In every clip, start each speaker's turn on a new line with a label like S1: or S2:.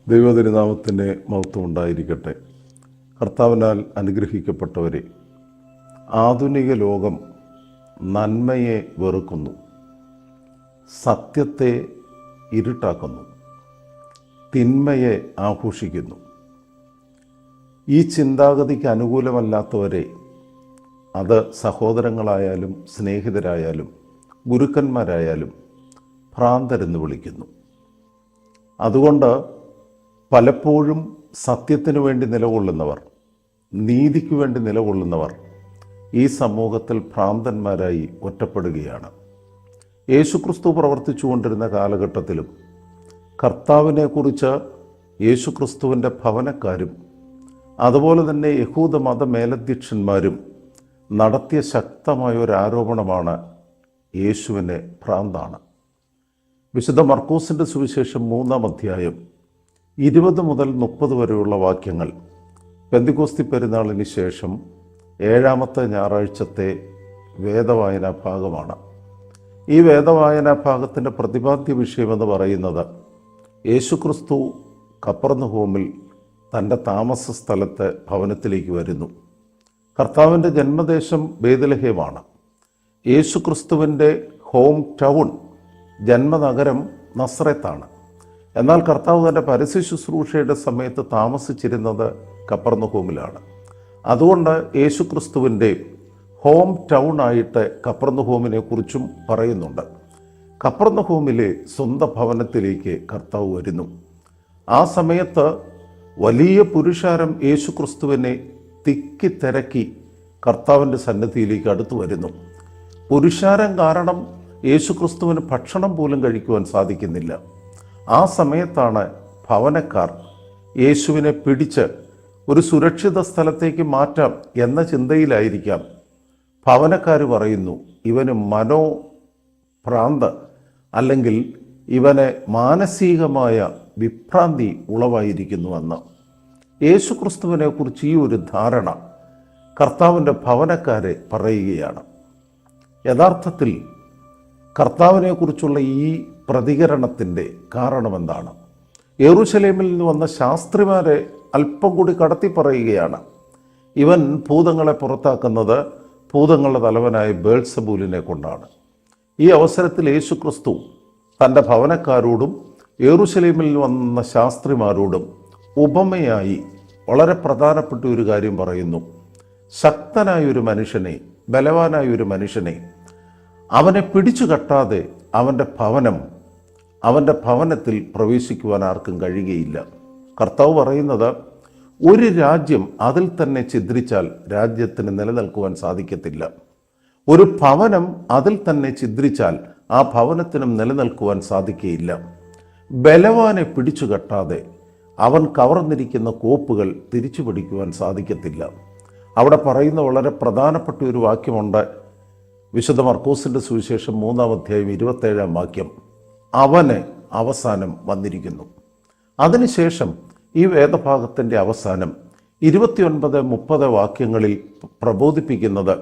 S1: ദൈവതിരുനാമത്തിന് മഹത്വം ഉണ്ടായിരിക്കട്ടെ. കർത്താവിനാൽ അനുഗ്രഹിക്കപ്പെട്ടവരെ, ആധുനിക ലോകം നന്മയെ വെറുക്കുന്നു, സത്യത്തെ ഇരുട്ടാക്കുന്നു, തിന്മയെ ആഘോഷിക്കുന്നു. ഈ ചിന്താഗതിക്ക് അനുകൂലമല്ലാത്തവരെ അത് സഹോദരങ്ങളായാലും സ്നേഹിതരായാലും ഗുരുക്കന്മാരായാലും ഭ്രാന്തരെന്ന് വിളിക്കുന്നു. അതുകൊണ്ട് പലപ്പോഴും സത്യത്തിനു വേണ്ടി നിലകൊള്ളുന്നവർ, നീതിക്ക് വേണ്ടി നിലകൊള്ളുന്നവർ ഈ സമൂഹത്തിൽ ഭ്രാന്തന്മാരായി ഒറ്റപ്പെടുകയാണ്. യേശുക്രിസ്തു പ്രവർത്തിച്ചുകൊണ്ടിരുന്ന കാലഘട്ടത്തിലും കർത്താവിനെക്കുറിച്ച് യേശുക്രിസ്തുവിൻ്റെ ഭവനക്കാരും അതുപോലെ തന്നെ യഹൂദ മത മേലധ്യക്ഷന്മാരും നടത്തിയ ശക്തമായ ഒരു ആരോപണമാണ് യേശുവിനെ ഭ്രാന്താണ്. വിശുദ്ധ മർക്കോസിൻ്റെ സുവിശേഷം 3-ാം അധ്യായം 20 മുതൽ 30 വരെയുള്ള വാക്യങ്ങൾ പെന്തിക്കോസ്തി പെരുന്നാളിന് ശേഷം 7-ാമത്തെ ഞായറാഴ്ചത്തെ വേദവായനാ ഭാഗമാണ്. ഈ വേദവായനാ ഭാഗത്തിൻ്റെ പ്രതിപാദ്യ വിഷയമെന്ന് പറയുന്നത് യേശുക്രിസ്തു കപ്പർന്നഹൂമിൽ തൻ്റെ താമസ സ്ഥലത്തെ ഭവനത്തിലേക്ക് വരുന്നു. കർത്താവിൻ്റെ ജന്മദേശം ബേത്ലഹേമാണ്. യേശുക്രിസ്തുവിൻ്റെ ഹോം ടൗൺ, ജന്മനഗരം നസ്രത്താണ്. എന്നാൽ കർത്താവ് തൻ്റെ പരസ്യ ശുശ്രൂഷയുടെ സമയത്ത് താമസിച്ചിരുന്നത് കപ്പർന്നഹൂമിലാണ്. അതുകൊണ്ട് യേശുക്രിസ്തുവിൻ്റെ ഹോം ടൗൺ ആയിട്ട് കപ്പർന്നഹൂമിനെ കുറിച്ചും പറയുന്നുണ്ട്. കപ്പർന്നഹൂമിലെ സ്വന്തം ഭവനത്തിലേക്ക് കർത്താവ് വരുന്നു. ആ സമയത്ത് വലിയ പുരുഷാരം യേശുക്രിസ്തുവിനെ തിക്കി തിരക്കി കർത്താവിൻ്റെ സന്നിധിയിലേക്ക് അടുത്തു വരുന്നു. പുരുഷാരം കാരണം യേശുക്രിസ്തുവിന് ഭക്ഷണം പോലും കഴിക്കുവാൻ സാധിക്കുന്നില്ല. ആ സമയത്താണ് ഭവനക്കാർ യേശുവിനെ പിടിച്ച് ഒരു സുരക്ഷിത സ്ഥലത്തേക്ക് മാറ്റാം എന്ന ചിന്തയിലായിരിക്കാം ഭവനക്കാർ പറയുന്നു, ഇവന് മനോഭ്രാന്ത് അല്ലെങ്കിൽ ഇവന് മാനസികമായ വിഭ്രാന്തി ഉളവായിരിക്കുന്നുവെന്ന്. യേശുക്രിസ്തുവിനെ കുറിച്ച് ഈ ഒരു ധാരണ കർത്താവിൻ്റെ ഭവനക്കാരെ പറയുകയാണ്. യഥാർത്ഥത്തിൽ കർത്താവിനെക്കുറിച്ചുള്ള ഈ പ്രതികരണത്തിൻ്റെ കാരണമെന്താണ്? യെരൂശലേമിൽ നിന്ന് വന്ന ശാസ്ത്രിമാരെ അല്പം കൂടി കടത്തി പറയുകയാണ്. ഇവൻ ഭൂതങ്ങളെ പുറത്താക്കുന്നത് ഭൂതങ്ങളുടെ തലവനായ ബേൽസബൂലിനെ കൊണ്ടാണ്. ഈ അവസരത്തിൽ യേശുക്രിസ്തു തൻ്റെ ഭവനക്കാരോടും യെരൂശലേമിൽ വന്ന ശാസ്ത്രിമാരോടും ഉപമയായി വളരെ പ്രധാനപ്പെട്ട ഒരു കാര്യം പറയുന്നു. ശക്തനായൊരു മനുഷ്യനെ, ബലവാനായൊരു മനുഷ്യനെ, അവനെ പിടിച്ചു കെട്ടാതെ അവൻ്റെ ഭവനത്തിൽ പ്രവേശിക്കുവാൻ ആർക്കും കഴിയുകയില്ല. കർത്താവ് പറയുന്നത്, ഒരു രാജ്യം അതിൽ തന്നെ ഛിദ്രിച്ചാൽ രാജ്യത്തിന് നിലനിൽക്കുവാൻ സാധിക്കത്തില്ല. ഒരു ഭവനം അതിൽ തന്നെ ഛിദ്രിച്ചാൽ ആ ഭവനത്തിനും നിലനിൽക്കുവാൻ സാധിക്കുകയില്ല. ബലവാനെ പിടിച്ചു കെട്ടാതെ അവൻ കവർന്നിരിക്കുന്ന കോപ്പുകൾ തിരിച്ചു പിടിക്കുവാൻ സാധിക്കത്തില്ല. അവിടെ പറയുന്ന വളരെ പ്രധാനപ്പെട്ട ഒരു വാക്യമുണ്ട്. വിശുദ്ധ മർക്കോസിൻ്റെ സുവിശേഷം 3-ാം അധ്യായം 27-ാം വാക്യം, അവന് അവസാനം വന്നിരിക്കുന്നു. അതിനുശേഷം ഈ വേദഭാഗത്തിൻ്റെ അവസാനം 29-30 വാക്യങ്ങളിൽ പ്രബോധിപ്പിക്കുന്നത്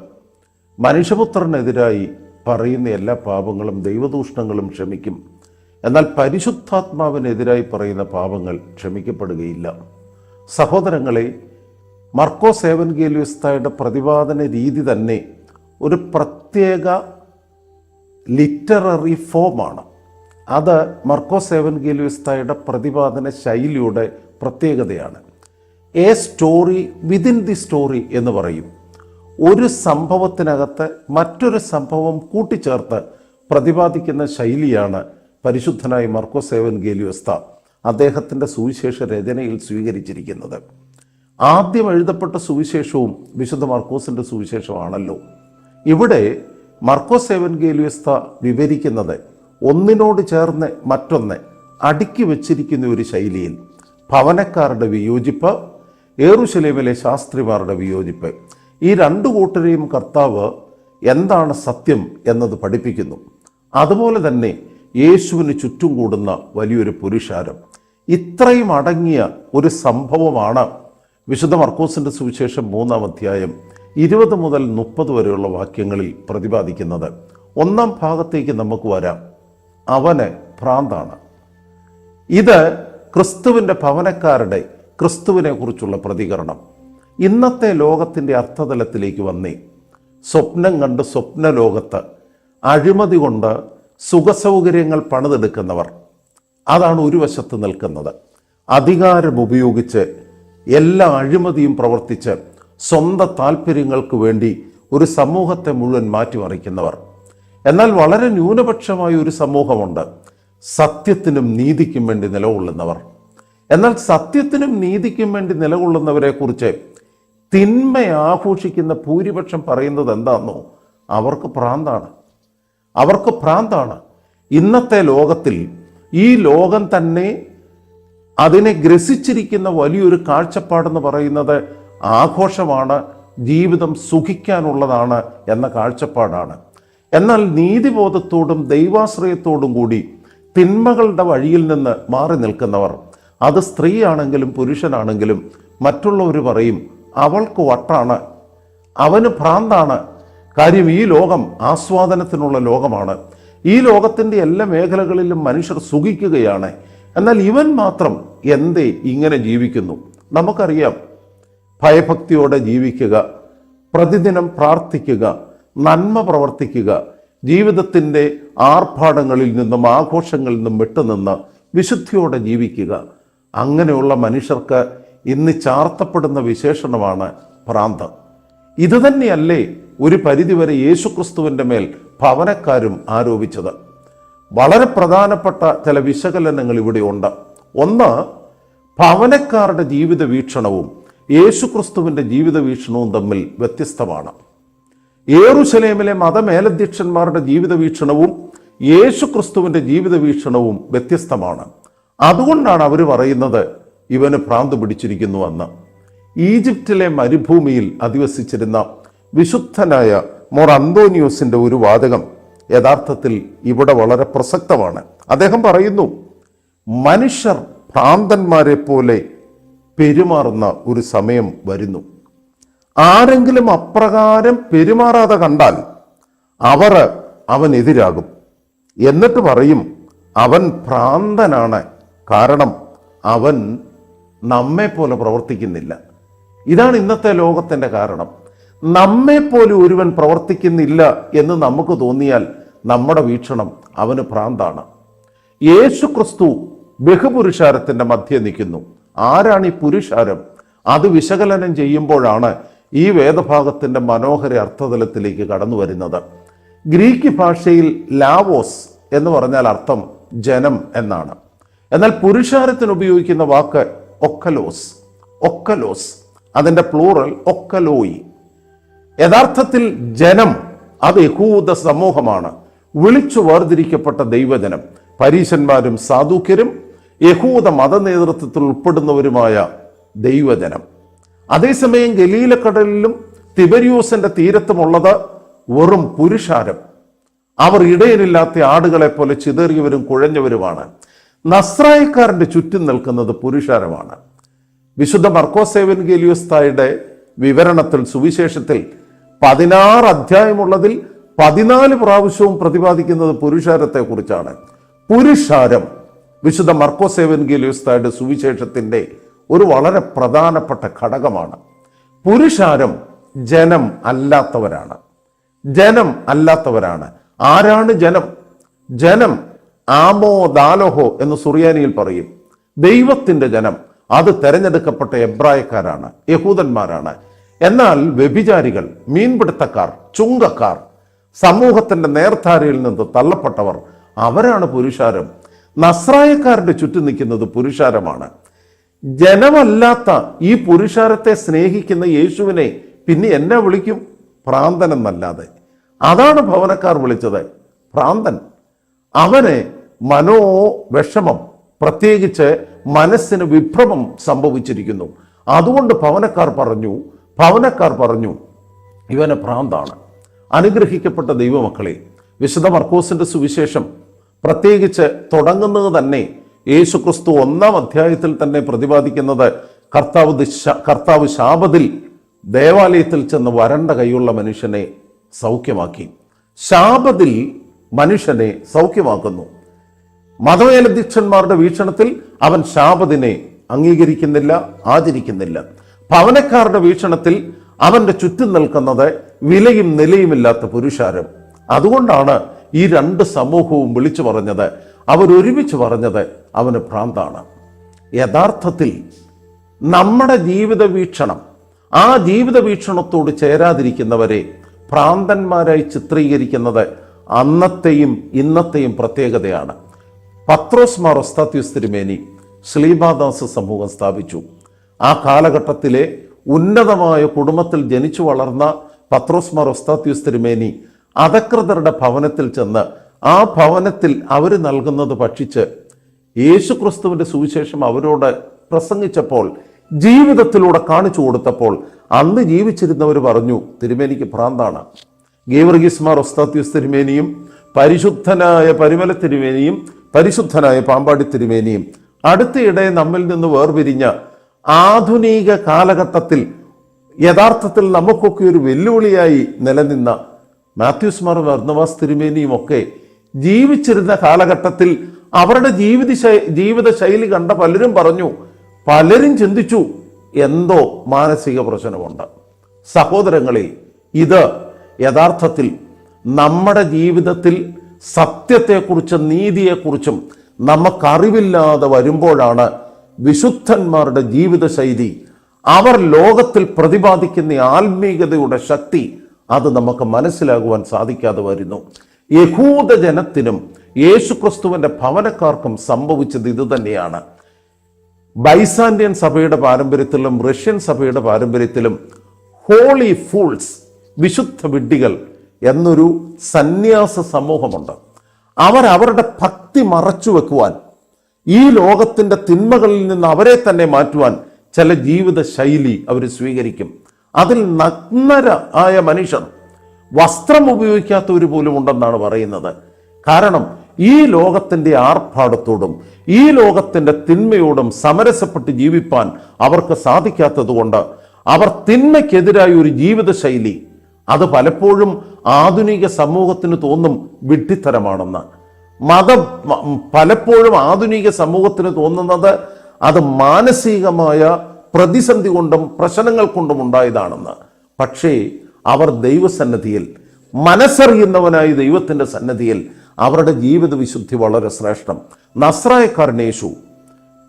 S1: മനുഷ്യപുത്രനെതിരായി പറയുന്ന എല്ലാ പാപങ്ങളും ദൈവദൂഷണങ്ങളും ക്ഷമിക്കും, എന്നാൽ പരിശുദ്ധാത്മാവിനെതിരായി പറയുന്ന പാപങ്ങൾ ക്ഷമിക്കപ്പെടുകയില്ല. സഹോദരങ്ങളെ, മർക്കോസ് ഏവൻഗേലിയോസ്തായുടെ പ്രതിപാദന രീതി തന്നെ ഒരു പ്രത്യേക ലിറ്റററി ഫോമാണ്. അത് മർക്കോസ് ഏവൻഗേലിയോസ്തായുടെ പ്രതിപാദന ശൈലിയുടെ പ്രത്യേകതയാണ്. A story within the story എന്ന് പറയും. ഒരു സംഭവത്തിനകത്ത് മറ്റൊരു സംഭവം കൂട്ടിച്ചേർത്ത് പ്രതിപാദിക്കുന്ന ശൈലിയാണ് പരിശുദ്ധനായ മർക്കോസ് ഏവൻഗേലിയോസ്ത അദ്ദേഹത്തിൻ്റെ സുവിശേഷ രചനയിൽ സ്വീകരിച്ചിരിക്കുന്നത്. ആദ്യം എഴുതപ്പെട്ട സുവിശേഷവും വിശുദ്ധ മർക്കോസിൻ്റെ സുവിശേഷമാണല്ലോ. ഇവിടെ മർക്കോസ് ഏവൻഗേലിയോസ്ത വിവരിക്കുന്നത് ഒന്നിനോട് ചേർന്ന് മറ്റൊന്ന് അടുക്കി വച്ചിരിക്കുന്ന ഒരു ശൈലിയിൽ. ഭവനക്കാരുടെ വിയോജിപ്പ്, യെരൂശലേമിലെ ശാസ്ത്രിമാരുടെ വിയോജിപ്പ്, ഈ രണ്ടു കൂട്ടരെയും കർത്താവ് എന്താണ് സത്യം എന്നത് പഠിപ്പിക്കുന്നു. അതുപോലെ തന്നെ യേശുവിന് ചുറ്റും കൂടുന്ന വലിയൊരു പുരുഷാരം, ഇത്രയും അടങ്ങിയ ഒരു സംഭവമാണ് വിശുദ്ധ മർക്കോസിൻ്റെ സുവിശേഷം 3-ാം അധ്യായം 20 മുതൽ 30 വരെയുള്ള വാക്യങ്ങളിൽ പ്രതിപാദിക്കുന്നത്. 1-ാം ഭാഗത്തേക്ക് നമുക്ക് വരാം. അവന് ഭ്രാന്താണ്. ഇത് ക്രിസ്തുവിൻ്റെ ഭവനക്കാരുടെ ക്രിസ്തുവിനെ കുറിച്ചുള്ള പ്രതികരണം ഇന്നത്തെ ലോകത്തിൻ്റെ അർത്ഥതലത്തിലേക്ക് വന്നേ. സ്വപ്നം കണ്ട് സ്വപ്നലോകത്ത് അഴിമതി കൊണ്ട് സുഖസൗകര്യങ്ങൾ പണിതെടുക്കുന്നവർ, അതാണ് ഒരു വശത്ത് നിൽക്കുന്നത്. അധികാരം ഉപയോഗിച്ച് എല്ലാ അഴിമതിയും പ്രവർത്തിച്ച് സ്വന്തം താല്പര്യങ്ങൾക്ക് വേണ്ടി ഒരു സമൂഹത്തെ മുഴുവൻ മാറ്റിമറിക്കുന്നവർ. എന്നാൽ വളരെ ന്യൂനപക്ഷമായ ഒരു സമൂഹമുണ്ട്, സത്യത്തിനും നീതിക്കും വേണ്ടി നിലകൊള്ളുന്നവർ. എന്നാൽ സത്യത്തിനും നീതിക്കും വേണ്ടി നിലകൊള്ളുന്നവരെ കുറിച്ച് തിന്മ ആഘോഷിക്കുന്ന ഭൂരിപക്ഷം പറയുന്നത് എന്താണെന്നോ? അവർക്ക് ഭ്രാന്താണ്. അവർക്ക് ഭ്രാന്താണ്. ഇന്നത്തെ ലോകത്തിൽ ഈ ലോകം തന്നെ അതിനെ ഗ്രസിച്ചിരിക്കുന്ന വലിയൊരു കാഴ്ചപ്പാടെന്ന് പറയുന്നത് ആഘോഷമാണ്, ജീവിതം സുഖിക്കാനുള്ളതാണ് എന്ന കാഴ്ചപ്പാടാണ്. എന്നാൽ നീതിബോധത്തോടും ദൈവാശ്രയത്തോടും കൂടി തിന്മകളുടെ വഴിയിൽ നിന്ന് മാറി നിൽക്കുന്നവർ, അത് സ്ത്രീയാണെങ്കിലും പുരുഷനാണെങ്കിലും, മറ്റുള്ളവർ പറയും അവൾക്ക് വട്ടാണ്, അവന് ഭ്രാന്താണ്. കാര്യം ഈ ലോകം ആസ്വാദനത്തിനുള്ള ലോകമാണ്. ഈ ലോകത്തിൻ്റെ എല്ലാ മേഖലകളിലും മനുഷ്യർ സുഖിക്കുകയാണ്. എന്നാൽ ഇവൻ മാത്രം എന്തേ ഇങ്ങനെ ജീവിക്കുന്നു? നമുക്കറിയാം, ഭയഭക്തിയോടെ ജീവിക്കുക, പ്രതിദിനം പ്രാർത്ഥിക്കുക, നന്മ പ്രവർത്തിക്കുക, ജീവിതത്തിൻ്റെ ആർഭാടങ്ങളിൽ നിന്നും ആഘോഷങ്ങളിൽ നിന്നും വിട്ടുനിന്ന് വിശുദ്ധിയോടെ ജീവിക്കുക. അങ്ങനെയുള്ള മനുഷ്യർക്ക് ഇന്ന് ചാർത്തപ്പെടുന്ന വിശേഷണമാണ് ഭ്രാന്ത്. ഇതുതന്നെയല്ലേ ഒരു പരിധിവരെ യേശുക്രിസ്തുവിൻ്റെ മേൽ ഭവനക്കാരും ആരോപിച്ചത്? വളരെ പ്രധാനപ്പെട്ട ചില വിശകലനങ്ങൾ ഇവിടെ ഉണ്ട്. ഒന്ന്, ഭവനക്കാരുടെ ജീവിത വീക്ഷണവും യേശുക്രിസ്തുവിൻ്റെ ജീവിത വീക്ഷണവും തമ്മിൽ വ്യത്യസ്തമാണ്. യെരൂശലേമിലെ മതമേലധ്യക്ഷന്മാരുടെ ജീവിത വീക്ഷണവും യേശുക്രിസ്തുവിൻ്റെ ജീവിത വീക്ഷണവും വ്യത്യസ്തമാണ്. അതുകൊണ്ടാണ് അവർ പറയുന്നത് ഇവന് ഭ്രാന്ത് പിടിച്ചിരിക്കുന്നുവെന്ന്. ഈജിപ്തിലെ മരുഭൂമിയിൽ അധിവസിച്ചിരുന്ന വിശുദ്ധനായ മോർ അന്തോനിയോസിന്റെ ഒരു വാചകം യഥാർത്ഥത്തിൽ ഇവിടെ വളരെ പ്രസക്തമാണ്. അദ്ദേഹം പറയുന്നു, മനുഷ്യർ ഭ്രാന്തന്മാരെ പോലെ പെരുമാറുന്ന ഒരു സമയം വരുന്നു. ആരെങ്കിലും അപ്രകാരം പെരുമാറാതെ കണ്ടാൽ അവനെതിരാകും. എന്നിട്ട് പറയും അവൻ ഭ്രാന്തനാണ്, കാരണം അവൻ നമ്മെ പോലെ പ്രവർത്തിക്കുന്നില്ല. ഇതാണ് ഇന്നത്തെ ലോകത്തിൻ്റെ കാരണം. നമ്മെപ്പോലെ ഒരുവൻ പ്രവർത്തിക്കുന്നില്ല എന്ന് നമുക്ക് തോന്നിയാൽ നമ്മുടെ വീക്ഷണം അവന് ഭ്രാന്താണ്. യേശു ക്രിസ്തു ബഹുപുരുഷാരത്തിൻ്റെ മധ്യേ നിൽക്കുന്നു. ആരാണ് ഈ പുരുഷാരം? അത് വിശകലനം ചെയ്യുമ്പോഴാണ് ഈ വേദഭാഗത്തിൻ്റെ മനോഹര അർത്ഥതലത്തിലേക്ക് കടന്നു വരുന്നത്. ഗ്രീക്ക് ഭാഷയിൽ ലാവോസ് എന്ന് പറഞ്ഞാൽ അർത്ഥം ജനം എന്നാണ്. എന്നാൽ പുരുഷാരത്തിന് ഉപയോഗിക്കുന്ന വാക്ക് ഒക്കലോസ്. ഒക്കലോസ്, അതിൻ്റെ പ്ലൂറൽ ഒക്കലോയി. യഥാർത്ഥത്തിൽ ജനം അത് യഹൂദ സമൂഹമാണ്, വിളിച്ചു വേർതിരിക്കപ്പെട്ട ദൈവജനം. പരീശന്മാരും സാദൂക്യരും യഹൂദ മതനേതൃത്വത്തിൽ ഉൾപ്പെടുന്നവരുമായ ദൈവജനം. അതേസമയം ഗലീലക്കടലിലും തിബരിയോസിന്റെ തീരത്തുമുള്ളത് വെറും പുരുഷാരം. അവർ ഇടയനില്ലാത്ത ആടുകളെ പോലെ ചിതറിയവരും കുഴഞ്ഞവരുമാണ്. നസ്രായക്കാരൻ്റെ ചുറ്റും നിൽക്കുന്നത് പുരുഷാരമാണ്. വിശുദ്ധ മർക്കോസ് എവൻഗേലിയോസ്തായുടെ വിവരണത്തിൽ, സുവിശേഷത്തിൽ 16 അധ്യായമുള്ളതിൽ 14 പ്രാവശ്യവും പ്രതിപാദിക്കുന്നത് പുരുഷാരത്തെ കുറിച്ചാണ്. പുരുഷാരം വിശുദ്ധ മർക്കോസ് എവൻഗേലിയോസ്തായുടെ സുവിശേഷത്തിന്റെ ഒരു വളരെ പ്രധാനപ്പെട്ട ഘടകമാണ്. പുരുഷാരം ജനം അല്ലാത്തവരാണ്. ജനം അല്ലാത്തവരാണ്. ആരാണ് ജനം? ജനം ആമോ ദാലോഹോ എന്ന് സുറിയാനിയിൽ പറയും. ദൈവത്തിന്റെ ജനം അത് തെരഞ്ഞെടുക്കപ്പെട്ട എബ്രായക്കാരാണ്, യഹൂദന്മാരാണ്. എന്നാൽ വ്യഭിചാരികൾ, മീൻപിടുത്തക്കാർ, ചുങ്കക്കാർ, സമൂഹത്തിന്റെ നേർധാരയിൽ നിന്ന് തള്ളപ്പെട്ടവർ, അവരാണ് പുരുഷാരം. നസ്രായക്കാരുടെ ചുറ്റും നിൽക്കുന്നത് പുരുഷാരമാണ്. ജനമല്ലാത്ത ഈ പുരുഷാരത്തെ സ്നേഹിക്കുന്ന യേശുവിനെ പിന്നെ എന്നെ വിളിക്കും? ഭ്രാന്തൻ എന്നല്ലാതെ. അതാണ് ഭവനക്കാർ വിളിച്ചത് ഭ്രാന്തൻ. അവന് മനോവിഷമം, പ്രത്യേകിച്ച് മനസ്സിന് വിഭ്രമം സംഭവിച്ചിരിക്കുന്നു. അതുകൊണ്ട് ഭവനക്കാർ പറഞ്ഞു ഇവന് ഭ്രാന്താണ്. അനുഗ്രഹിക്കപ്പെട്ട ദൈവമക്കളെ, വിശുദ്ധ മർക്കോസിന്റെ സുവിശേഷം പ്രത്യേകിച്ച് തുടങ്ങുന്നത് തന്നെ യേശുക്രിസ്തു 1-ാം അധ്യായത്തിൽ തന്നെ പ്രതിപാദിക്കുന്നത് കർത്താവ് ശാബത്തിൽ ദേവാലയത്തിൽ ചെന്ന് വരണ്ട കൈയുള്ള മനുഷ്യനെ സൗഖ്യമാക്കി. ശാബത്തിൽ മനുഷ്യനെ സൗഖ്യമാക്കുന്നു. മതമേലധ്യക്ഷന്മാരുടെ വീക്ഷണത്തിൽ അവൻ ശാബത്തിനെ അംഗീകരിക്കുന്നില്ല, ആചരിക്കുന്നില്ല. ഭവനക്കാരുടെ വീക്ഷണത്തിൽ അവന്റെ ചുറ്റും നിൽക്കുന്നത് വിലയും നിലയുമില്ലാത്ത പുരുഷാരം. അതുകൊണ്ടാണ് ഈ രണ്ട് സമൂഹവും വിളിച്ചു പറഞ്ഞത്, അവരൊരുമിച്ച് പറഞ്ഞത് അവന് ഭ്രാന്താണ്. യഥാർത്ഥത്തിൽ നമ്മുടെ ജീവിത വീക്ഷണം, ആ ജീവിത വീക്ഷണത്തോട് ചേരാതിരിക്കുന്നവരെ ഭ്രാന്തന്മാരായി ചിത്രീകരിക്കുന്നത് അന്നത്തെയും ഇന്നത്തെയും പ്രത്യേകതയാണ്. പത്രോസ് മാർ ഒസ്താത്യോസ് തിരുമേനി ശ്ലീബാദാസ് സമൂഹം സ്ഥാപിച്ചു. ആ കാലഘട്ടത്തിലെ ഉന്നതമായ കുടുംബത്തിൽ ജനിച്ചു വളർന്ന പത്രോസ് മാർ ഒസ്താത്യോസ് തിരുമേനി അധകൃതരുടെ ഭവനത്തിൽ ചെന്ന് ആ ഭവനത്തിൽ അവർ നൽകുന്നത് ഭക്ഷിച്ച് യേശുക്രിസ്തുവിന്റെ സുവിശേഷം അവരോട് പ്രസംഗിച്ചപ്പോൾ, ജീവിതത്തിലൂടെ കാണിച്ചു കൊടുത്തപ്പോൾ അന്ന് ജീവിച്ചിരുന്നവർ പറഞ്ഞു തിരുമേനിക്ക് ഭ്രാന്താണ്. ഗീവർഗീസ് മാർ ഒസ്താത്യോസ് തിരുമേനിയും പരിശുദ്ധനായ പരിമല തിരുമേനിയും പരിശുദ്ധനായ പാമ്പാടി തിരുമേനിയും അടുത്തിടെ നമ്മിൽ നിന്ന് വേർപിരിഞ്ഞ ആധുനിക കാലഘട്ടത്തിൽ യഥാർത്ഥത്തിൽ നമുക്കൊക്കെ ഒരു വെല്ലുവിളിയായി നിലനിന്ന മാത്യൂസ് മാർ ബർന്നബാസ് തിരുമേനിയും ഒക്കെ ജീവിച്ചിരുന്ന കാലഘട്ടത്തിൽ അവരുടെ ജീവിത ശൈലി കണ്ട പലരും പറഞ്ഞു, പലരും ചിന്തിച്ചു എന്തോ മാനസിക പ്രശ്നമുണ്ട്. സഹോദരങ്ങളെ, ഇത് യഥാർത്ഥത്തിൽ നമ്മുടെ ജീവിതത്തിൽ സത്യത്തെക്കുറിച്ചും നീതിയെക്കുറിച്ചും നമുക്കറിവില്ലാതെ വരുമ്പോഴാണ് വിശുദ്ധന്മാരുടെ ജീവിതശൈലി, അവർ ലോകത്തിൽ പ്രതിപാദിക്കുന്ന ആത്മീയതയുടെ ശക്തി, അത് നമുക്ക് മനസ്സിലാകുവാൻ സാധിക്കാതെ വരുന്നു. യഹൂദ ജനത്തിനും യേശുക്രിസ്തുവിന്റെ ഭവനക്കാർക്കും സംഭവിച്ചത് ഇത് തന്നെയാണ്. ബൈസാന്റിയൻ സഭയുടെ പാരമ്പര്യത്തിലും റഷ്യൻ സഭയുടെ പാരമ്പര്യത്തിലും ഹോളി ഫൂൾസ്, വിശുദ്ധ വിഡ്ഢികൾ എന്നൊരു സന്യാസ സമൂഹമുണ്ട്. അവരുടെ ഭക്തി മറച്ചു വെക്കുവാൻ, ഈ ലോകത്തിന്റെ തിന്മകളിൽ നിന്ന് അവരെ തന്നെ മാറ്റുവാൻ ചില ജീവിത ശൈലി അവർ സ്വീകരിക്കും. അതിൽ നഗ്നരായ മനുഷ്യർ, വസ്ത്രം ഉപയോഗിക്കാത്തവർ പോലും ഉണ്ടെന്നാണ് പറയുന്നത്. കാരണം ഈ ലോകത്തിന്റെ ആർഭാടത്തോടും ഈ ലോകത്തിന്റെ തിന്മയോടും സമരസപ്പെട്ട് ജീവിപ്പാൻ അവർക്ക് സാധിക്കാത്തത് കൊണ്ട് അവർ തിന്മയ്ക്കെതിരായ ഒരു ജീവിതശൈലി, അത് പലപ്പോഴും ആധുനിക സമൂഹത്തിന് തോന്നും വിഡ്ഢിത്തരമാണെന്ന്. പലപ്പോഴും ആധുനിക സമൂഹത്തിന് തോന്നുന്നത് അത് മാനസികമായ പ്രതിസന്ധി കൊണ്ടും പ്രശ്നങ്ങൾ കൊണ്ടും ഉണ്ടായതാണെന്ന്. പക്ഷേ അവർ ദൈവസന്നിധിയിൽ, മനസ്സറിയുന്നവനായി ദൈവത്തിന്റെ സന്നിധിയിൽ അവരുടെ ജീവിത വിശുദ്ധി വളരെ ശ്രേഷ്ഠം. നസ്രായക്കാരൻ യേശു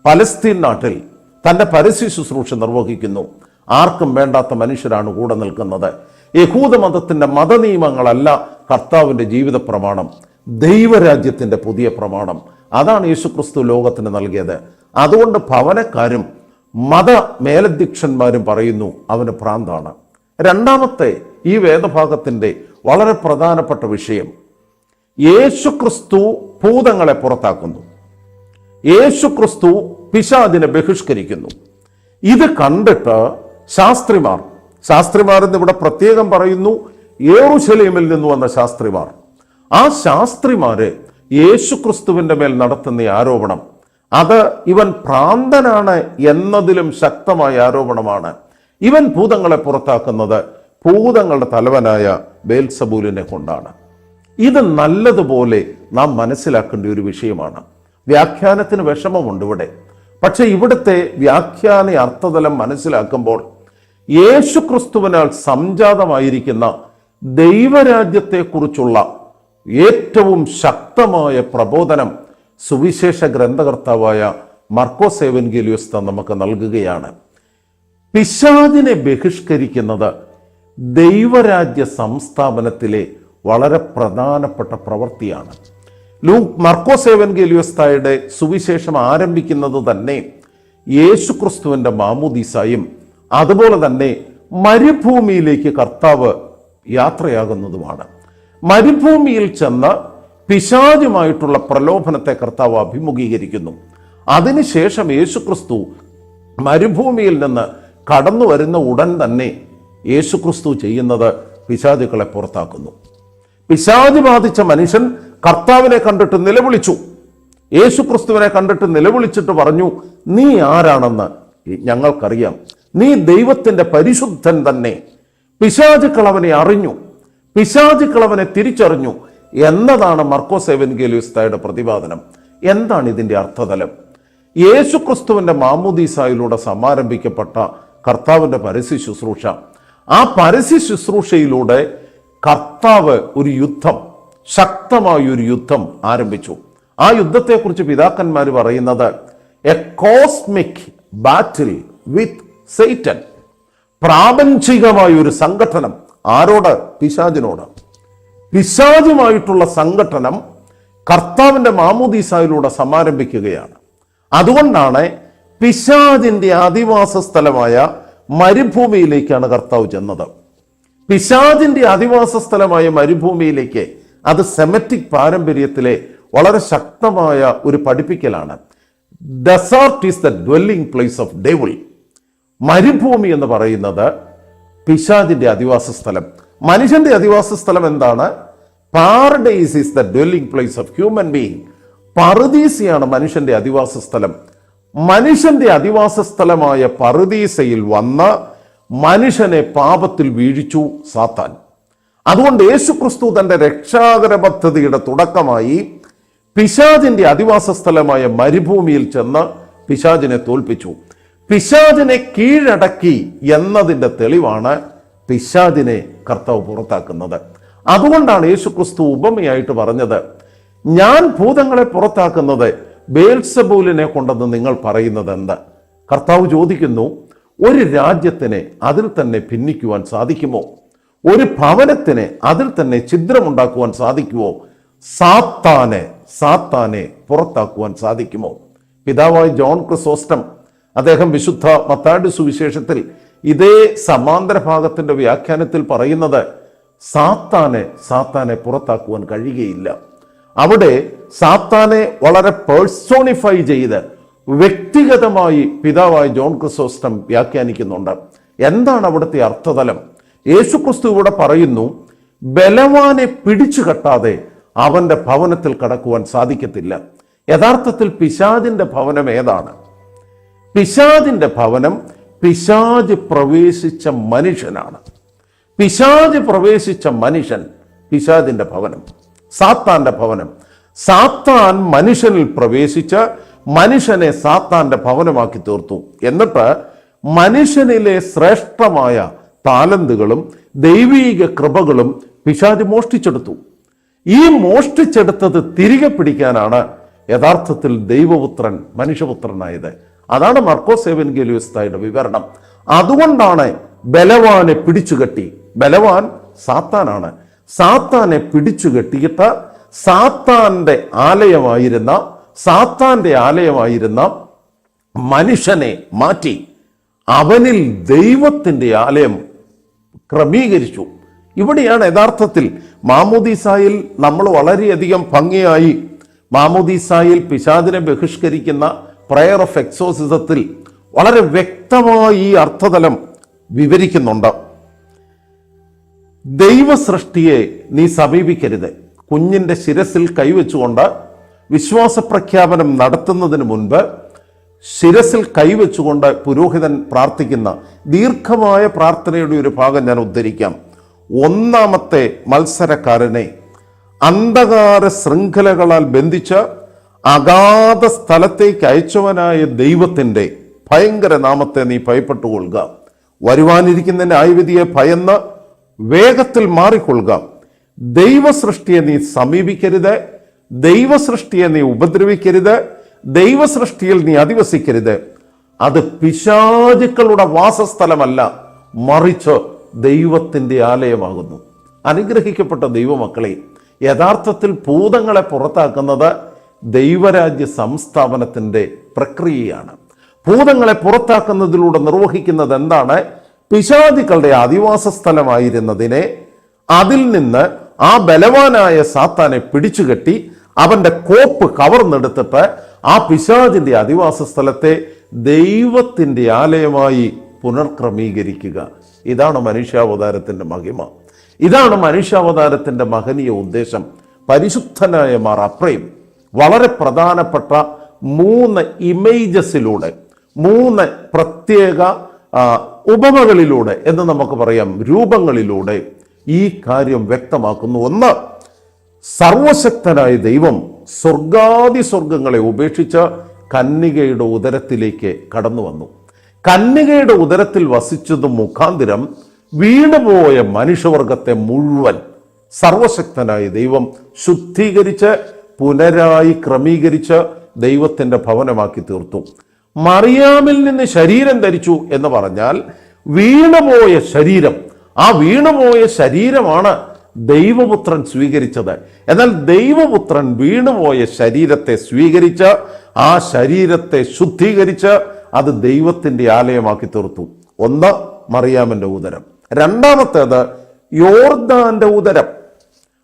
S1: പലസ്തീൻ നാട്ടിൽ തൻ്റെ പരസ്യ ശുശ്രൂഷ നിർവഹിക്കുന്നു. ആർക്കും വേണ്ടാത്ത മനുഷ്യരാണ് കൂടെ നിൽക്കുന്നത്. യഹൂദ മതത്തിന്റെ മതനിയമങ്ങളല്ല കർത്താവിന്റെ ജീവിത പ്രമാണം, ദൈവരാജ്യത്തിന്റെ പുതിയ പ്രമാണം. അതാണ് യേശുക്രിസ്തു ലോകത്തിന് നൽകിയത്. അതുകൊണ്ട് ഭവനക്കാരും മത മേലധ്യക്ഷന്മാരും പറയുന്നു അവന് ഭ്രാന്താണ്. രണ്ടാമത്തെ ഈ വേദഭാഗത്തിന്റെ വളരെ പ്രധാനപ്പെട്ട വിഷയം, യേശുക്രിസ്തു ഭൂതങ്ങളെ പുറത്താക്കുന്നു, യേശുക്രിസ്തു പിശാചിനെ ബഹിഷ്കരിക്കുന്നു. ഇത് കണ്ടിട്ട് ശാസ്ത്രിമാർ എന്നിവിടെ പ്രത്യേകം പറയുന്നു, യെരൂശലേമിൽ നിന്ന് വന്ന ശാസ്ത്രിമാർ, ആ ശാസ്ത്രിമാര് യേശുക്രിസ്തുവിന്റെ മേൽ നടത്തുന്ന ആരോപണം, അത് ഇവൻ ഭ്രാന്തനാണ് എന്നതിലും ശക്തമായ ആരോപണമാണ്. ഇവൻ ഭൂതങ്ങളെ പുറത്താക്കുന്നത് ഭൂതങ്ങളുടെ തലവനായ ബേൽസബൂലിനെ കൊണ്ടാണ്. ഇത് നല്ലതുപോലെ നാം മനസ്സിലാക്കേണ്ട ഒരു വിഷയമാണ്. വ്യാഖ്യാനത്തിന് വിഷമമുണ്ട് ഇവിടെ. പക്ഷെ ഇവിടുത്തെ വ്യാഖ്യാന അർത്ഥതലം മനസ്സിലാക്കുമ്പോൾ യേശുക്രിസ്തുവിനാൽ സംജാതമായിരിക്കുന്ന ദൈവരാജ്യത്തെക്കുറിച്ചുള്ള ഏറ്റവും ശക്തമായ പ്രബോധനം സുവിശേഷ ഗ്രന്ഥകർത്താവായ മർക്കോസ് എവൻഗേലിയോസ് നമുക്ക് നൽകുകയാണ്. പിശാചിനെ ബഹിഷ്കരിക്കുന്നത് ദൈവരാജ്യ സംസ്ഥാപനത്തിലെ വളരെ പ്രധാനപ്പെട്ട പ്രവൃത്തിയാണ്. മർക്കോസ് എവൻഗേലിയോസ്തായുടെ സുവിശേഷം ആരംഭിക്കുന്നത് തന്നെ യേശുക്രിസ്തുവിന്റെ മാമോദീസായും അതുപോലെ തന്നെ മരുഭൂമിയിലേക്ക് കർത്താവ് യാത്രയാകുന്നതുമാണ്. മരുഭൂമിയിൽ ചെന്ന് പിശാചുമായിട്ടുള്ള പ്രലോഭനത്തെ കർത്താവ് അഭിമുഖീകരിക്കുന്നു. അതിനുശേഷം യേശുക്രിസ്തു മരുഭൂമിയിൽ നിന്ന് കടന്നു വരുന്ന ഉടൻ തന്നെ യേശുക്രിസ്തു ചെയ്യുന്നത് പിശാചുക്കളെ പുറത്താക്കുന്നു. പിശാച് ബാധിച്ച മനുഷ്യൻ കർത്താവിനെ കണ്ടിട്ട് നിലവിളിച്ചു. യേശുക്രിസ്തുവിനെ കണ്ടിട്ട് നിലവിളിച്ചിട്ട് പറഞ്ഞു, നീ ആരാണെന്ന് ഞങ്ങൾക്കറിയാം, നീ ദൈവത്തിന്റെ പരിശുദ്ധൻ തന്നെ. പിശാചുക്കൾ അവനെ അറിഞ്ഞു, പിശാചുക്കൾ അവനെ തിരിച്ചറിഞ്ഞു എന്നതാണ് മർക്കോസ് എവൻഗേലിയോസ്തായുടെ പ്രതിപാദനം. എന്താണ് ഇതിൻ്റെ അർത്ഥതലം? യേശുക്രിസ്തുവിൻ്റെ മാമോദീസായിലൂടെ സമാരംഭിക്കപ്പെട്ട കർത്താവിൻ്റെ പരസ്യ ശുശ്രൂഷ, ആ പരസ്യ ശുശ്രൂഷയിലൂടെ കർത്താവ് ഒരു യുദ്ധം, ശക്തമായൊരു യുദ്ധം ആരംഭിച്ചു. ആ യുദ്ധത്തെക്കുറിച്ച് പിതാക്കന്മാർ പറയുന്നത് a cosmic battle with Satan. പ്രാപഞ്ചികമായ ഒരു സംഘട്ടനം. ആരോട്? പിശാചിനോട്. പിശാചുമായിട്ടുള്ള സംഘട്ടനം കർത്താവിൻ്റെ മാമോദീസായിലൂടെ സമാരംഭിക്കുകയാണ്. അതുകൊണ്ടാണ് പിശാചിൻ്റെ അധിവാസ സ്ഥലമായ മരുഭൂമിയിലേക്കാണ് കർത്താവ് ചെന്നത്. പിശാചിൻ്റെ അധിവാസ സ്ഥലമായ മരുഭൂമിയിലേക്ക്, അത് സെമറ്റിക് പാരമ്പര്യത്തിലെ വളരെ ശക്തമായ ഒരു പഠിപ്പിക്കലാണ്. Desert is the dwelling place of devil. മരുഭൂമി എന്ന് പറയുന്നത് പിശാചിന്റെ അധിവാസ സ്ഥലം. മനുഷ്യന്റെ അധിവാസ സ്ഥലം എന്താണ്? Paradise is the dwelling place of human being. പറുദീസയാണ് മനുഷ്യന്റെ അധിവാസ സ്ഥലം. മനുഷ്യന്റെ അധിവാസ സ്ഥലമായ പറുദീസയിൽ വന്ന് മനുഷ്യനെ പാപത്തിൽ വീഴിച്ചു സാത്താൻ. അതുകൊണ്ട് യേശുക്രിസ്തു തന്റെ രക്ഷാകര പദ്ധതിയുടെ തുടക്കമായി പിശാചിന്റെ അധിവാസ സ്ഥലമായ മരുഭൂമിയിൽ ചെന്ന് പിശാചിനെ തോൽപ്പിച്ചു. പിശാചിനെ കീഴടക്കി എന്നതിൻ്റെ തെളിവാണ് പിശാചിനെ കർത്താവ് പുറത്താക്കുന്നത്. അതുകൊണ്ടാണ് യേശുക്രിസ്തു ഉപമയായിട്ട് പറഞ്ഞത്, ഞാൻ ഭൂതങ്ങളെ പുറത്താക്കുന്നത് ബേൽസബൂലിനെ കൊണ്ടെന്ന് നിങ്ങൾ പറയുന്നത് എന്ത്? കർത്താവ് ചോദിക്കുന്നു, ഒരു രാജ്യത്തിന് അതിൽ തന്നെ ഭിന്നിക്കുവാൻ സാധിക്കുമോ? ഒരു ഭവനത്തിന് അതിൽ തന്നെ ഛിദ്രമുണ്ടാക്കുവാൻ സാധിക്കുമോ? സാത്താനെ പുറത്താക്കുവാൻ സാധിക്കുമോ? പിതാവായ ജോൺ ക്രിസോസ്റ്റം അദ്ദേഹം വിശുദ്ധ മത്തായിയുടെ സുവിശേഷത്തിൽ ഇതേ സമാന്തര ഭാഗത്തിന്റെ വ്യാഖ്യാനത്തിൽ പറയുന്നത്, സാത്താനെ പുറത്താക്കുവാൻ കഴിയുകയില്ല. അവിടെ സാത്താനെ വളരെ പേഴ്സോണിഫൈ ചെയ്ത് വ്യക്തിഗതമായി പിതാവായ ജോൺ ക്രിസോസ്റ്റം വ്യാഖ്യാനിക്കുന്നുണ്ട്. എന്താണ് അവിടുത്തെ അർത്ഥതലം? യേശുക്രിസ്തു ഇവിടെ പറയുന്നു, ബലവാനെ പിടിച്ചു കെട്ടാതെ അവന്റെ ഭവനത്തിൽ കടക്കുവാൻ സാധിക്കത്തില്ല. യഥാർത്ഥത്തിൽ പിശാചിന്റെ ഭവനം ഏതാണ്? പിശാചിന്റെ ഭവനം പിശാച് പ്രവേശിച്ച മനുഷ്യനാണ്. പിശാച് പ്രവേശിച്ച മനുഷ്യൻ പിശാചിന്റെ ഭവനം, സാത്താന്റെ ഭവനം. സാത്താൻ മനുഷ്യനിൽ പ്രവേശിച്ച് മനുഷ്യനെ സാത്താന്റെ ഭവനമാക്കി തീർത്തു. എന്നിട്ട് മനുഷ്യനിലെ ശ്രേഷ്ഠമായ താലന്തുകളും ദൈവീക കൃപകളും പിശാച് മോഷ്ടിച്ചെടുത്തു. ഈ മോഷ്ടിച്ചെടുത്തത് തിരികെ പിടിക്കാനാണ് യഥാർത്ഥത്തിൽ ദൈവപുത്രൻ മനുഷ്യപുത്രനായത്. അതാണ് മർക്കോസ് എവൻഗേലിയോസ്തായുടെ വിവരണം. അതുകൊണ്ടാണ് ബലവാനെ പിടിച്ചുകെട്ടി. ബലവാൻ സാത്താനാണ്. സാത്താനെ പിടിച്ചുകെട്ടിയിട്ട് സാത്താന്റെ ആലയമായിരുന്ന മനുഷ്യനെ മാറ്റി അവനിൽ ദൈവത്തിന്റെ ആലയം ക്രമീകരിച്ചു. ഇവിടെയാണ് യഥാർത്ഥത്തിൽ മാമോദീസായിൽ നമ്മൾ വളരെയധികം ഭംഗിയായി മാമോദീസായിൽ പിശാചിനെ ബഹിഷ്കരിക്കുന്ന പ്രയർ ഓഫ് എക്സോസിസത്തിൽ വളരെ വ്യക്തമായി ഈ അർത്ഥതലം വിവരിക്കുന്നുണ്ട്. ദൈവ സൃഷ്ടിയെ നീ സമീപിക്കരുത്. കുഞ്ഞിന്റെ ശിരസിൽ കൈവച്ചുകൊണ്ട് വിശ്വാസ പ്രഖ്യാപനം നടത്തുന്നതിന് മുൻപ് ശിരസിൽ കൈവച്ചുകൊണ്ട് പുരോഹിതൻ പ്രാർത്ഥിക്കുന്ന ദീർഘമായ പ്രാർത്ഥനയുടെ ഒരു ഭാഗം ഞാൻ ഉദ്ധരിക്കാം. ഒന്നാമത്തെ മത്സരക്കാരനെ അന്ധകാര ശൃംഖലകളാൽ ബന്ധിച്ച് അഗാധ സ്ഥലത്തേക്ക് അയച്ചവനായ ദൈവത്തിന്റെ ഭയങ്കര നാമത്തെ നീ ഭയപ്പെട്ടുകൊള്ളുക. വരുവാനിരിക്കുന്ന ന്യായവിധിയെ ഭയന്ന് വേഗത്തിൽ മാറിക്കൊള്ളുക. ദൈവസൃഷ്ടിയെ നീ സമീപിക്കരുത്. ദൈവസൃഷ്ടിയെ നീ ഉപദ്രവിക്കരുത്. ദൈവസൃഷ്ടിയിൽ നീ അധിവസിക്കരുത്. അത് പിശാചുക്കളുടെ വാസസ്ഥലമല്ല, മറിച്ച് ദൈവത്തിന്റെ ആലയമാകുന്നു. അനുഗ്രഹിക്കപ്പെട്ട ദൈവമക്കളെ, യഥാർത്ഥത്തിൽ ഭൂതങ്ങളെ പുറത്താക്കുന്നത് ദൈവരാജ്യ സംസ്ഥാപനത്തിന്റെ പ്രക്രിയയാണ്. ഭൂതങ്ങളെ പുറത്താക്കുന്നതിലൂടെ നിർവഹിക്കുന്നത് എന്താണ്? പിശാചുക്കളുടെ അധിവാസ സ്ഥലമായിരുന്നതിനെ അതിൽ നിന്ന് ആ ബലവാനായ സാത്താനെ പിടിച്ചുകെട്ടി അവന്റെ കോപ്പ് കവർന്നെടുത്തിട്ട് ആ പിശാചിന്റെ അധിവാസ സ്ഥലത്തെ ദൈവത്തിന്റെ ആലയമായി പുനർക്രമീകരിക്കുക. ഇതാണ് മനുഷ്യാവതാരത്തിന്റെ മഹിമ. ഇതാണ് മനുഷ്യാവതാരത്തിന്റെ മഹനീയ ഉദ്ദേശം. പരിശുദ്ധനായ മാർ അപ്രയും വളരെ പ്രധാനപ്പെട്ട 3 ഇമേജസിലൂടെ, 3 പ്രത്യേക ഉപമകളിലൂടെ എന്ന് നമുക്ക് പറയാം, രൂപങ്ങളിലൂടെ ഈ കാര്യം വ്യക്തമാക്കുന്നു. ഒന്ന്, സർവശക്തനായ ദൈവം സ്വർഗാദി സ്വർഗങ്ങളെ ഉപേക്ഷിച്ച് കന്യകയുടെ ഉദരത്തിലേക്ക് കടന്നു വന്നു. കന്യകയുടെ ഉദരത്തിൽ വസിച്ചത് മുഖാന്തിരം വീണുപോയ മനുഷ്യവർഗത്തെ മുഴുവൻ സർവശക്തനായ ദൈവം ശുദ്ധീകരിച്ച് പുനരായി ക്രമീകരിച്ച് ദൈവത്തിന്റെ ഭവനമാക്കി തീർത്തു. മറിയാമിൽ നിന്ന് ശരീരം ധരിച്ചു എന്ന് പറഞ്ഞാൽ വീണുപോയ ശരീരം, ആ വീണുപോയ ശരീരമാണ് ദൈവപുത്രൻ സ്വീകരിച്ചത്. എന്നാൽ ദൈവപുത്രൻ വീണുപോയ ശരീരത്തെ സ്വീകരിച്ച് ആ ശരീരത്തെ ശുദ്ധീകരിച്ച് അത് ദൈവത്തിന്റെ ആലയമാക്കി തീർത്തു. ഒന്ന് മറിയാമിന്റെ ഉദരം, രണ്ടാമത്തേത് യോർദാന്റെ ഉദരം.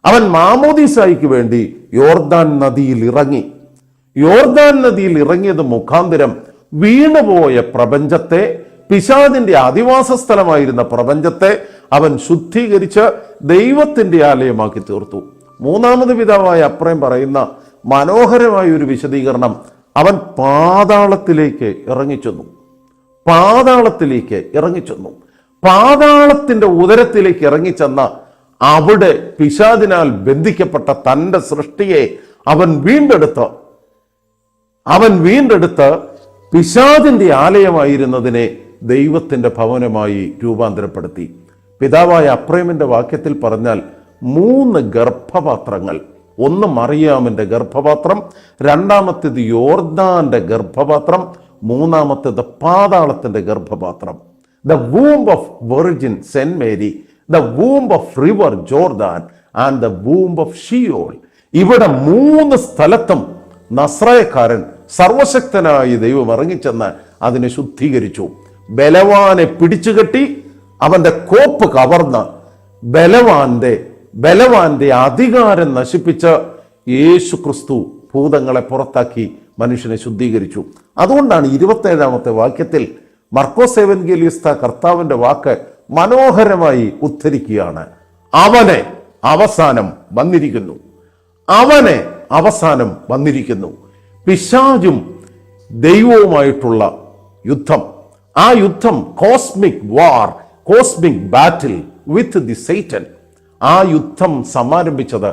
S1: അവൻ മാമോദീസായ്ക്ക് വേണ്ടി യോർദാൻ നദിയിൽ ഇറങ്ങി. യോർദാൻ നദിയിൽ ഇറങ്ങിയത് മുഖാന്തിരം വീണുപോയ പ്രപഞ്ചത്തെ, പിശാചിന്റെ അധിവാസ സ്ഥലമായിരുന്ന പ്രപഞ്ചത്തെ അവൻ ശുദ്ധീകരിച്ച് ദൈവത്തിന്റെ ആലയമാക്കി തീർത്തു. മൂന്നാമത് പിതാവായ അപ്രയം പറയുന്ന മനോഹരമായ ഒരു വിശദീകരണം, അവൻ പാതാളത്തിലേക്ക് ഇറങ്ങിച്ചെന്നു. പാതാളത്തിലേക്ക് ഇറങ്ങിച്ചെന്നു. പാതാളത്തിന്റെ ഉദരത്തിലേക്ക് ഇറങ്ങിച്ചെന്ന അവിടെ പിശാചിനാൽ ബന്ധിക്കപ്പെട്ട തന്റെ സൃഷ്ടിയെ അവൻ വീണ്ടെടുത്ത് പിശാചിന്റെ ആലയമായിരുന്നതിനെ ദൈവത്തിന്റെ ഭവനമായി രൂപാന്തരപ്പെടുത്തി. പിതാവായ അപ്രേമിന്റെ വാക്യത്തിൽ പറഞ്ഞാൽ 3 ഗർഭപാത്രങ്ങൾ, ഒന്ന് മറിയാമിന്റെ ഗർഭപാത്രം, രണ്ടാമത്തേത് യോർദാന്റെ ഗർഭപാത്രം, മൂന്നാമത്തേത് പാതാളത്തിന്റെ ഗർഭപാത്രം. The womb of virgin saint Mary, the womb of river Jordan and the womb of Sheol. ഇവിടെ 3 സ്ഥലത്തും നസ്രായക്കാരൻ സർവശക്തനായ ദൈവം ഇറങ്ങിച്ചെന്ന് അതിനെ ശുദ്ധീകരിച്ചു. ബലവാനെ പിടിച്ചുകെട്ടി അവന്റെ കോപ്പ് കവർന്ന് ബലവാന്റെ അധികാരം നശിപ്പിച്ച് യേശു ക്രിസ്തു ഭൂതങ്ങളെ പുറത്താക്കി മനുഷ്യനെ ശുദ്ധീകരിച്ചു. അതുകൊണ്ടാണ് 27-ാമത്തെ വാക്യത്തിൽ മർക്കോസ് എവൻഗേലിസ്ത കർത്താവിന്റെ വാക്ക് മനോഹരമായി ഉദ്ധരിക്കുകയാണ്. അവനെ അവസാനം വന്നിരിക്കുന്നു. അവനെ അവസാനം വന്നിരിക്കുന്നു. പിശാചും ദൈവവുമായിട്ടുള്ള യുദ്ധം, ആ യുദ്ധം cosmic war, cosmic battle with the Satan, ആ യുദ്ധം സമാരംഭിച്ചത്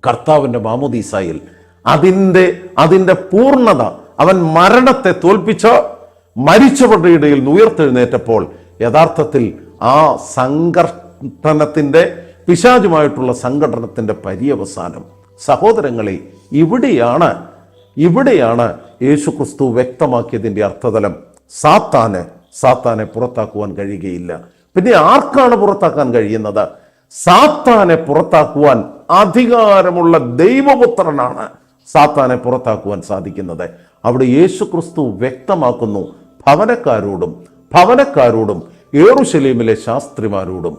S1: കർത്താവിന്റെ മാമോദീസായിൽ. അതിന്റെ പൂർണ്ണത, അവൻ മരണത്തെ തോൽപ്പിച്ച് മരിച്ചവരുടെ ഇടയിൽ ഉയർത്തെഴുന്നേറ്റപ്പോൾ യഥാർത്ഥത്തിൽ ആ സംഘടനത്തിന്റെ, പിശാചുമായിട്ടുള്ള സംഘടനത്തിന്റെ പര്യവസാനം. സഹോദരങ്ങളെ, ഇവിടെയാണ് യേശു ക്രിസ്തു വ്യക്തമാക്കിയതിന്റെ അർത്ഥതലം. സാത്താനെ പുറത്താക്കുവാൻ കഴിയുകയില്ല. പിന്നെ ആർക്കാണ് പുറത്താക്കാൻ കഴിയുന്നത്? സാത്താനെ പുറത്താക്കുവാൻ അധികാരമുള്ള ദൈവപുത്രനാണ് സാത്താനെ പുറത്താക്കുവാൻ സാധിക്കുന്നത്. അവിടെ യേശു ക്രിസ്തു വ്യക്തമാക്കുന്നു, ഭവനക്കാരോടും യെരൂശലേമിലെ ശാസ്ത്രിമാരോടും,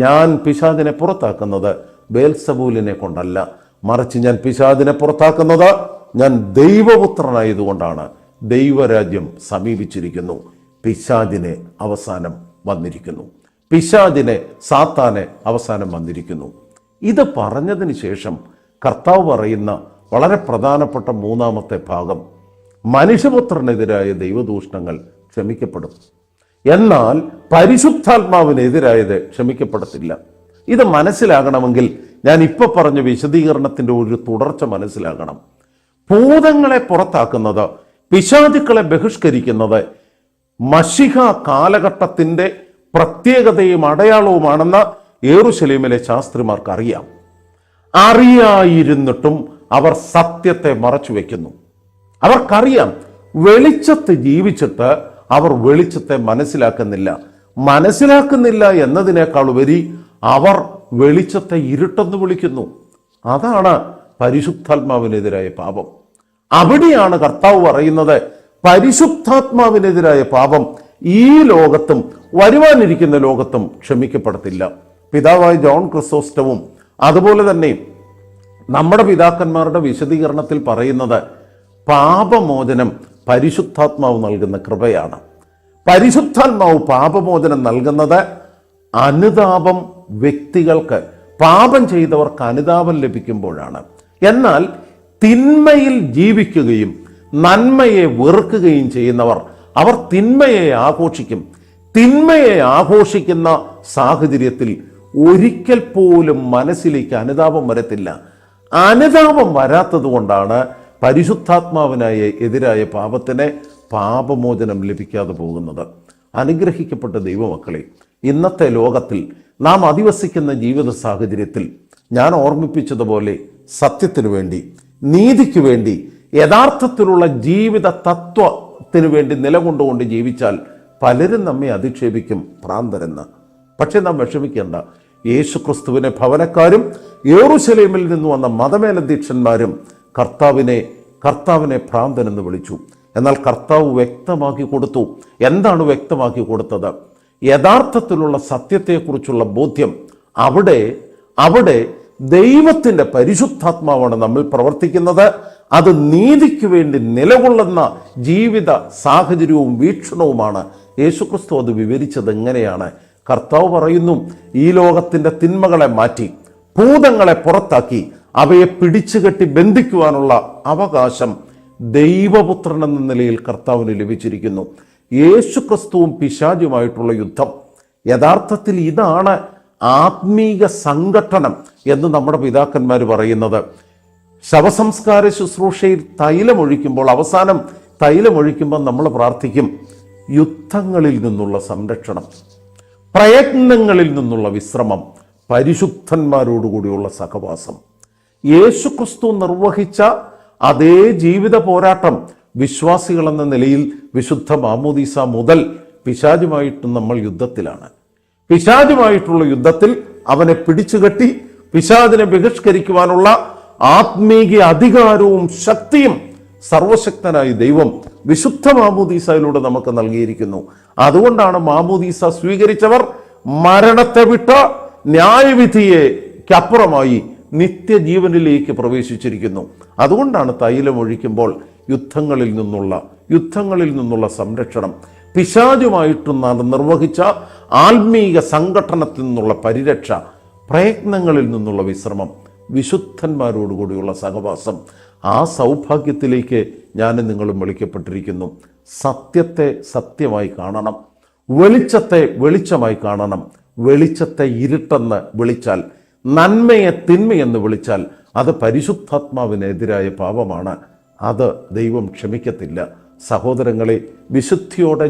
S1: ഞാൻ പിശാചിനെ പുറത്താക്കുന്നത് ബേൽസബൂലിനെ കൊണ്ടല്ല, മറിച്ച് ഞാൻ പിശാചിനെ പുറത്താക്കുന്നത് ഞാൻ ദൈവപുത്രനായതുകൊണ്ടാണ്. ദൈവരാജ്യം സമീപിച്ചിരിക്കുന്നു. പിശാചിനെ അവസാനം വന്നിരിക്കുന്നു. സാത്താനെ അവസാനം വന്നിരിക്കുന്നു. ഇത് പറഞ്ഞതിന് ശേഷം കർത്താവ് പറയുന്ന വളരെ പ്രധാനപ്പെട്ട 3-ാമത്തെ ഭാഗം, മനുഷ്യപുത്രനെതിരായ ദൈവദൂഷണങ്ങൾ ക്ഷമിക്കപ്പെടും, എന്നാൽ പരിശുദ്ധാത്മാവിനെതിരായത് ക്ഷമിക്കപ്പെടത്തില്ല. ഇത് മനസ്സിലാകണമെങ്കിൽ ഞാൻ ഇപ്പൊ പറഞ്ഞ വിശദീകരണത്തിന്റെ ഒരു തുടർച്ച മനസ്സിലാകണം. ഭൂതങ്ങളെ പുറത്താക്കുന്നത്, പിശാചുക്കളെ ബഹിഷ്കരിക്കുന്നത് മശിഹ കാലഘട്ടത്തിന്റെ പ്രത്യേകതയും അടയാളവുമാണെന്ന് യെരൂശലേമിലെ ശാസ്ത്രിമാർക്ക് അറിയായിരുന്നിട്ടും അവർ സത്യത്തെ മറച്ചു വെക്കുന്നു. അവർക്കറിയാം, വെളിച്ചത്ത് ജീവിച്ചിട്ട് അവർ വെളിച്ചത്തെ മനസ്സിലാക്കുന്നില്ല എന്നതിനേക്കാൾ ഉപരി അവർ വെളിച്ചത്തെ ഇരുട്ടെന്ന് വിളിക്കുന്നു. അതാണ് പരിശുദ്ധാത്മാവിനെതിരായ പാപം. അവിടെയാണ് കർത്താവ് പറയുന്നത്, പരിശുദ്ധാത്മാവിനെതിരായ പാപം ഈ ലോകത്തും വരുവാനിരിക്കുന്ന ലോകത്തും ക്ഷമിക്കപ്പെടത്തില്ല. പിതാവായ ജോൺ ക്രിസോസ്റ്റവും അതുപോലെ തന്നെ നമ്മുടെ പിതാക്കന്മാരുടെ വിശദീകരണത്തിൽ പറയുന്നത്, പാപമോചനം പരിശുദ്ധാത്മാവ് നൽകുന്ന കൃപയാണ്. പരിശുദ്ധാത്മാവ് പാപമോചനം നൽകുന്നത് അനുതാപം, വ്യക്തികൾക്ക് പാപം ചെയ്തവർക്ക് അനുതാപം ലഭിക്കുമ്പോഴാണ്. എന്നാൽ തിന്മയിൽ ജീവിക്കുകയും നന്മയെ വെറുക്കുകയും ചെയ്യുന്നവർ, അവർ തിന്മയെ ആഘോഷിക്കും. തിന്മയെ ആഘോഷിക്കുന്ന സാഹചര്യത്തിൽ ഒരിക്കൽ പോലും മനസ്സിലേക്ക് അനുതാപം വരത്തില്ല. അനുതാപം വരാത്തത് കൊണ്ടാണ് പരിശുദ്ധാത്മാവിനായ എതിരായ പാപത്തിന് പാപമോചനം ലഭിക്കാതെ പോകുന്നത്. അനുഗ്രഹിക്കപ്പെട്ട ദൈവമക്കളെ, ഇന്നത്തെ ലോകത്തിൽ നാം അധിവസിക്കുന്ന ജീവിത സാഹചര്യത്തിൽ ഞാൻ ഓർമ്മിപ്പിച്ചതുപോലെ സത്യത്തിനു വേണ്ടി, നീതിക്ക് വേണ്ടി, യഥാർത്ഥത്തിലുള്ള ജീവിത തത്വത്തിനു വേണ്ടി നിലകൊണ്ടുകൊണ്ട് ജീവിച്ചാൽ പലരും നമ്മെ അധിക്ഷേപിക്കും ഭ്രാന്തരെന്ന്. പക്ഷെ നാം വിഷമിക്കേണ്ട. യേശുക്രിസ്തുവിനെ ഭവനക്കാരും യെരൂശലേമിൽ നിന്ന് വന്ന മതമേലധ്യക്ഷന്മാരും കർത്താവിനെ ഭ്രാന്തനെന്ന് വിളിച്ചു. എന്നാൽ കർത്താവ് വ്യക്തമാക്കി കൊടുത്തു. എന്താണ് വ്യക്തമാക്കി കൊടുത്തത്? യഥാർത്ഥത്തിലുള്ള സത്യത്തെക്കുറിച്ചുള്ള ബോധ്യം. അവിടെ ദൈവത്തിൻ്റെ പരിശുദ്ധാത്മാവാണ് നമ്മൾ പ്രവർത്തിക്കുന്നത്. അത് നീതിക്ക് വേണ്ടി നിലകൊള്ളുന്ന ജീവിത സാഹചര്യവും വീക്ഷണവുമാണ്. യേശുക്രിസ്തു അത് വിവരിച്ചത് എങ്ങനെയാണ്? കർത്താവ് പറയുന്നു, ഈ ലോകത്തിൻ്റെ തിന്മകളെ മാറ്റി ഭൂതങ്ങളെ പുറത്താക്കി അവയെ പിടിച്ചുകെട്ടി ബന്ധിക്കുവാനുള്ള അവകാശം ദൈവപുത്രൻ എന്ന നിലയിൽ കർത്താവിന് ലഭിച്ചിരിക്കുന്നു. യേശുക്രിസ്തുവും പിശാചുമായിട്ടുള്ള യുദ്ധം, യഥാർത്ഥത്തിൽ ഇതാണ് ആത്മീക സംഘട്ടനം എന്ന് നമ്മുടെ പിതാക്കന്മാർ പറയുന്നത്. ശവസംസ്കാര ശുശ്രൂഷയിൽ തൈലമൊഴിക്കുമ്പോൾ, അവസാനം തൈലമൊഴിക്കുമ്പോൾ നമ്മൾ പ്രാർത്ഥിക്കും, യുദ്ധങ്ങളിൽ നിന്നുള്ള സംരക്ഷണം, പ്രയത്നങ്ങളിൽ നിന്നുള്ള വിശ്രമം, പരിശുദ്ധന്മാരോടുകൂടിയുള്ള സഹവാസം. യേശുക്രിസ്തു നിർവഹിച്ച അതേ ജീവിത പോരാട്ടം വിശ്വാസികൾ എന്ന നിലയിൽ വിശുദ്ധ മാമോദീസ മുതൽ പിശാചുമായിട്ട് നമ്മൾ യുദ്ധത്തിലാണ്. പിശാചുമായിട്ടുള്ള യുദ്ധത്തിൽ അവനെ പിടിച്ചുകെട്ടി പിശാചിനെ ബഹിഷ്കരിക്കുവാനുള്ള ആത്മീയ അധികാരവും ശക്തിയും സർവശക്തനായ ദൈവം വിശുദ്ധ മാമോദീസയിലൂടെ നമുക്ക് നൽകിയിരിക്കുന്നു. അതുകൊണ്ടാണ് മാമോദീസ സ്വീകരിച്ചവർ മരണത്തെ വിട്ട ന്യായവിധിയേക്കപ്പുറമായി നിത്യജീവനിലേക്ക് പ്രവേശിച്ചിരിക്കുന്നു. അതുകൊണ്ടാണ് തൈലം ഒഴിക്കുമ്പോൾ യുദ്ധങ്ങളിൽ നിന്നുള്ള സംരക്ഷണം, പിശാചുമായിട്ട് നിർവഹിച്ച ആത്മീക സംഘടനത്തിൽ നിന്നുള്ള പരിരക്ഷ, പ്രയത്നങ്ങളിൽ നിന്നുള്ള വിശ്രമം, വിശുദ്ധന്മാരോടുകൂടിയുള്ള സഹവാസം. ആ സൗഭാഗ്യത്തിലേക്ക് ഞാനും നിങ്ങളും വിളിക്കപ്പെട്ടിരിക്കുന്നു. സത്യത്തെ സത്യമായി കാണണം, വെളിച്ചത്തെ വെളിച്ചമായി കാണണം. വെളിച്ചത്തെ ഇരുട്ടെന്ന് വിളിച്ചാൽ, നന്മയെ തിന്മയെന്ന് വിളിച്ചാൽ അത് പരിശുദ്ധാത്മാവിനെതിരായ പാപമാണ്. അത് ദൈവം ക്ഷമിക്കത്തില്ല. സഹോദരങ്ങളെ, വിശുദ്ധിയോടെ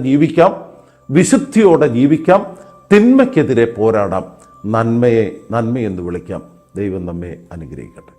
S1: ജീവിക്കാം, തിന്മയ്ക്കെതിരെ പോരാടാം, നന്മയെന്ന് വിളിക്കാം. ദൈവം നമ്മെ അനുഗ്രഹിക്കട്ടെ.